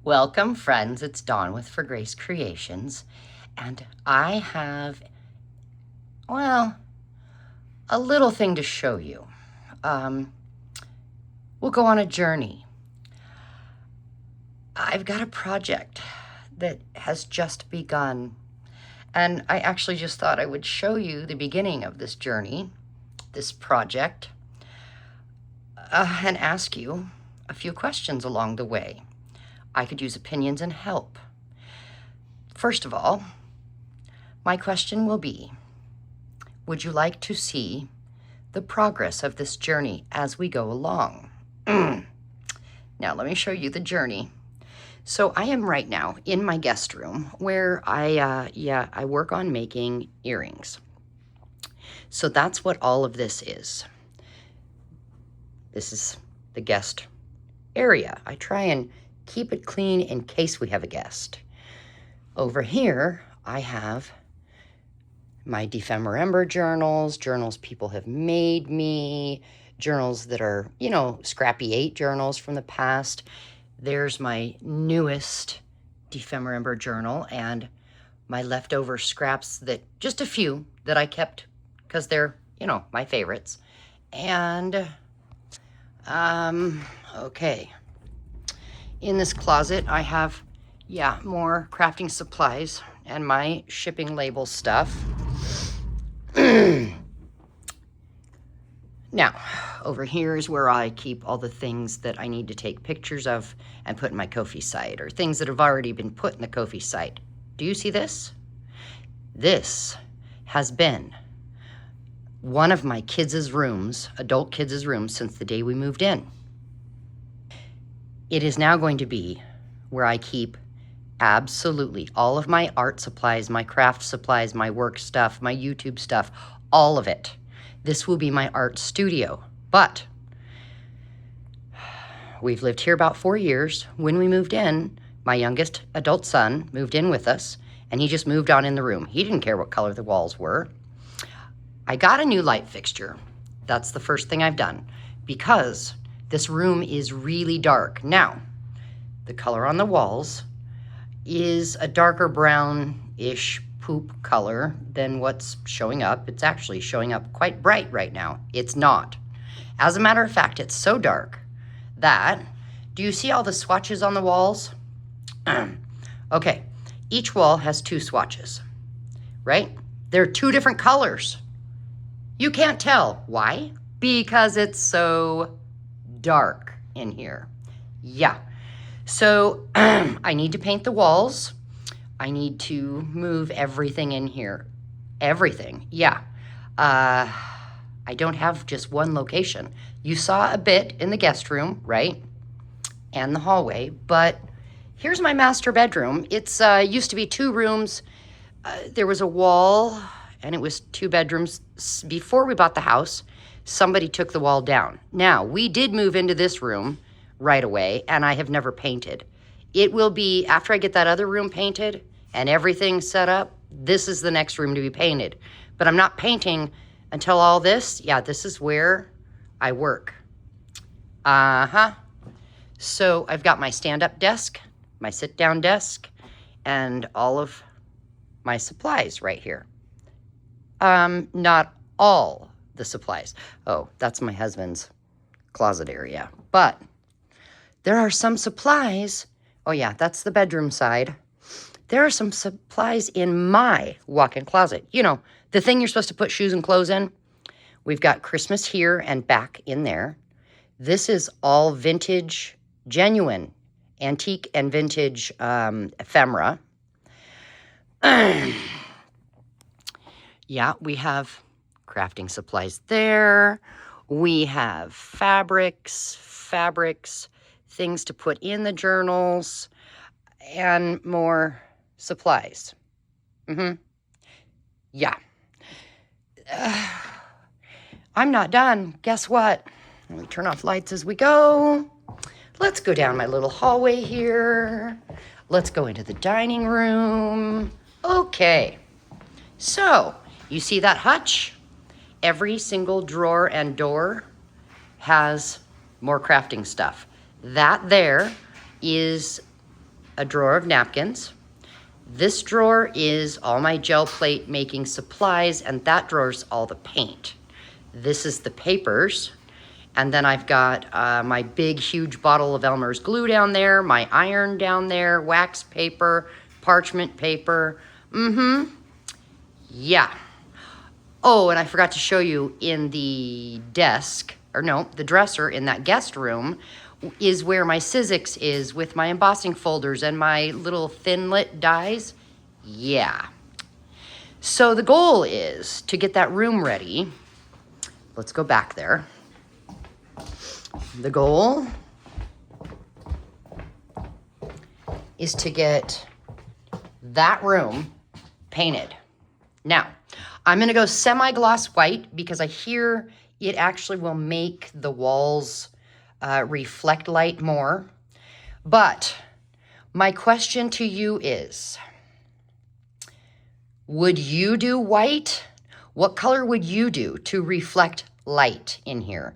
Welcome, friends. It's Dawn with For Grace Creations, and I have, well, a little thing to show you. We'll go on a journey. I've got a project that has just begun, and I actually just thought I would show you the beginning of this journey, this project, and ask you a few questions along the way. I could use opinions and help. First of all, my question will be, would you like to see the progress of this journey as we go along? Now, let me show you the journey. So I am right now in my guest room where I work on making earrings. So that's what all of this is. This is the guest area. I try and keep it clean in case we have a guest. Over here, I have my Defemorember journals people have made me, journals that are, Scrappy 8 journals from the past. There's my newest Defemorember journal and my leftover scraps that, just a few that I kept because they're, my favorites. And, okay. In this closet, I have, more crafting supplies and my shipping label stuff. Now, over here is where I keep all the things that I need to take pictures of and put in my Ko-fi site, or things that have already been put in the Ko-fi site. Do you see this? This has been one of my kids' rooms, adult kids' rooms, since the day we moved in. It is now going to be where I keep absolutely all of my art supplies, my craft supplies, my work stuff, my YouTube stuff, all of it. This will be my art studio. But we've lived here about 4 years. When we moved in, my youngest adult son moved in with us, and he just moved on in the room. He didn't care what color the walls were. I got a new light fixture. That's the first thing I've done, because this room is really dark. Now, the color on the walls is a darker brown-ish poop color than what's showing up. It's actually showing up quite bright right now. It's not. As a matter of fact, it's so dark that, do you see all the swatches on the walls? Okay, each wall has 2 swatches, right? They're 2 different colors. You can't tell. Why? Because it's so dark in here. Yeah. So I need to paint the walls. I need to move everything in here. Everything. Yeah. I don't have just one location. You saw a bit in the guest room, right? And the hallway. But here's my master bedroom. It's used to be 2 rooms. There was a wall, and it was 2 bedrooms. Before we bought the house, somebody took the wall down. Now, we did move into this room right away, and I have never painted. It will be, after I get that other room painted and everything set up, this is the next room to be painted. But I'm not painting until all this. Yeah, this is where I work. So I've got my stand-up desk, my sit-down desk, and all of my supplies right here. Not all the supplies. Oh, that's my husband's closet area. But there are some supplies. Oh yeah, that's the bedroom side. There are some supplies in my walk-in closet. You know, the thing you're supposed to put shoes and clothes in. We've got Christmas here and back in there. This is all vintage, genuine, antique and vintage ephemera. Yeah, we have crafting supplies there. We have fabrics, things to put in the journals, and more supplies. Yeah. I'm not done. Guess what? Let me turn off lights as we go. Let's go down my little hallway here. Let's go into the dining room. Okay. So, you see that hutch? Every single drawer and door has more crafting stuff. That there is a drawer of napkins. This drawer is all my gel plate making supplies, and that drawer's all the paint. This is the papers. And then I've got my big, huge bottle of Elmer's glue down there, my iron down there, wax paper, parchment paper. Yeah. Oh, and I forgot to show you in the desk, or no, the dresser in that guest room is where my Sizzix is with my embossing folders and my little thin-lit dies. Yeah. So the goal is to get that room ready. Let's go back there. The goal is to get that room painted. Now, I'm going to go semi-gloss white because I hear it actually will make the walls reflect light more. But my question to you is, would you do white? What color would you do to reflect light in here?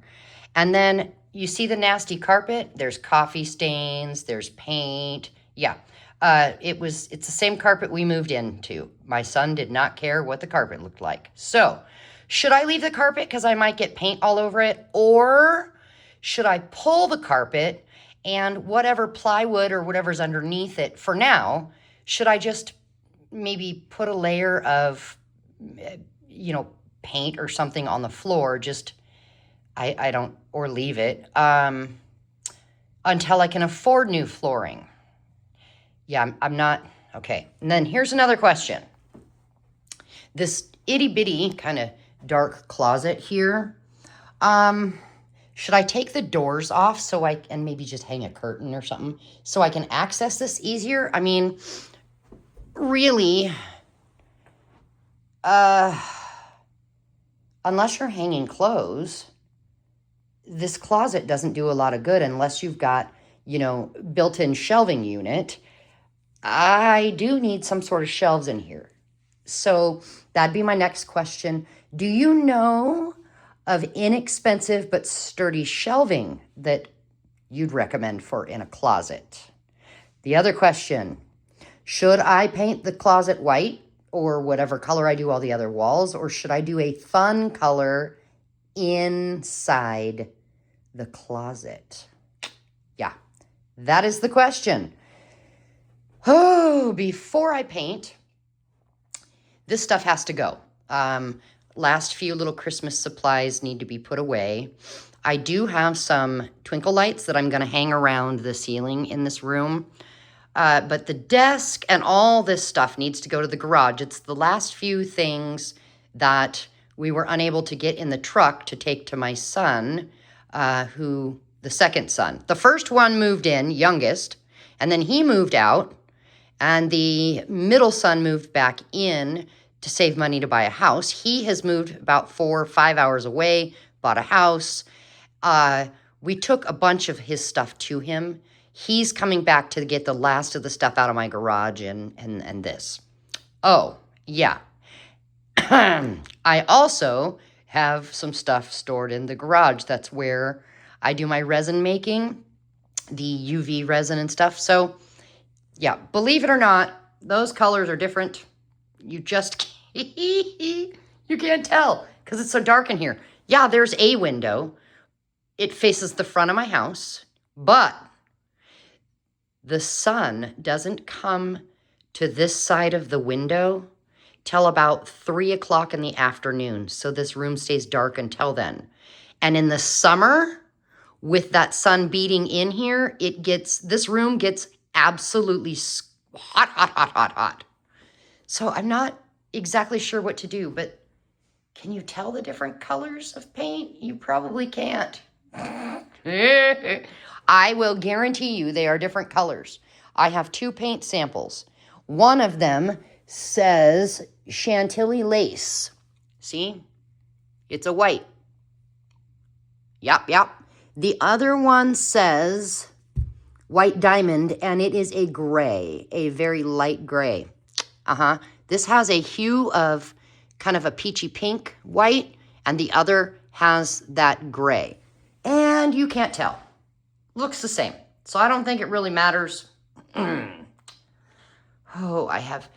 And then you see the nasty carpet? There's coffee stains, there's paint. Yeah, it's the same carpet we moved into. My son did not care what the carpet looked like. So, should I leave the carpet because I might get paint all over it? Or should I pull the carpet and whatever plywood or whatever's underneath it for now, should I just maybe put a layer of, paint or something on the floor, or leave it until I can afford new flooring? Yeah, I'm not, okay. And then here's another question. This itty bitty kind of dark closet here, should I take the doors off and maybe just hang a curtain or something so I can access this easier? I mean, really, unless you're hanging clothes, this closet doesn't do a lot of good unless you've got, built-in shelving unit. I do need some sort of shelves in here. So that'd be my next question. Do you know of inexpensive but sturdy shelving that you'd recommend for in a closet? The other question, should I paint the closet white or whatever color I do all the other walls, or should I do a fun color inside the closet? Yeah, that is the question. Oh, before I paint, this stuff has to go. Last few little Christmas supplies need to be put away. I do have some twinkle lights that I'm going to hang around the ceiling in this room. But the desk and all this stuff needs to go to the garage. It's the last few things that we were unable to get in the truck to take to my son, the second son. The first one moved in, youngest, and then he moved out, and the middle son moved back in to save money to buy a house. He has moved about 4 or 5 hours away, bought a house. We took a bunch of his stuff to him. He's coming back to get the last of the stuff out of my garage and this. Oh, yeah. I also have some stuff stored in the garage. That's where I do my resin making, the UV resin and stuff. So, yeah, believe it or not, those colors are different. You just you can't tell because it's so dark in here. Yeah, there's a window. It faces the front of my house, but the sun doesn't come to this side of the window till about 3 o'clock in the afternoon. So this room stays dark until then. And in the summer, with that sun beating in here, this room gets absolutely hot, hot, hot, hot, hot. So I'm not exactly sure what to do, but can you tell the different colors of paint? You probably can't. I will guarantee you they are different colors. I have 2 paint samples. One of them says Chantilly lace. See? It's a white. Yep. The other one says white diamond, and it is a gray, a very light gray. This has a hue of kind of a peachy pink white, and the other has that gray. And you can't tell. Looks the same. So I don't think it really matters Oh, I have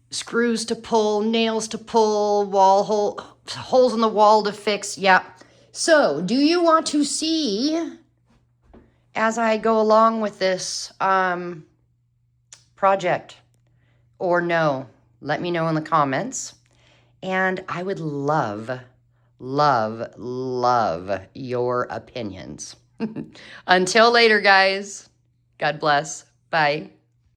screws to pull, nails to pull, holes in the wall to fix. Yeah. So, do you want to see as I go along with this project or no? Let me know in the comments. And I would love, love, love your opinions. Until later, guys. God bless. Bye.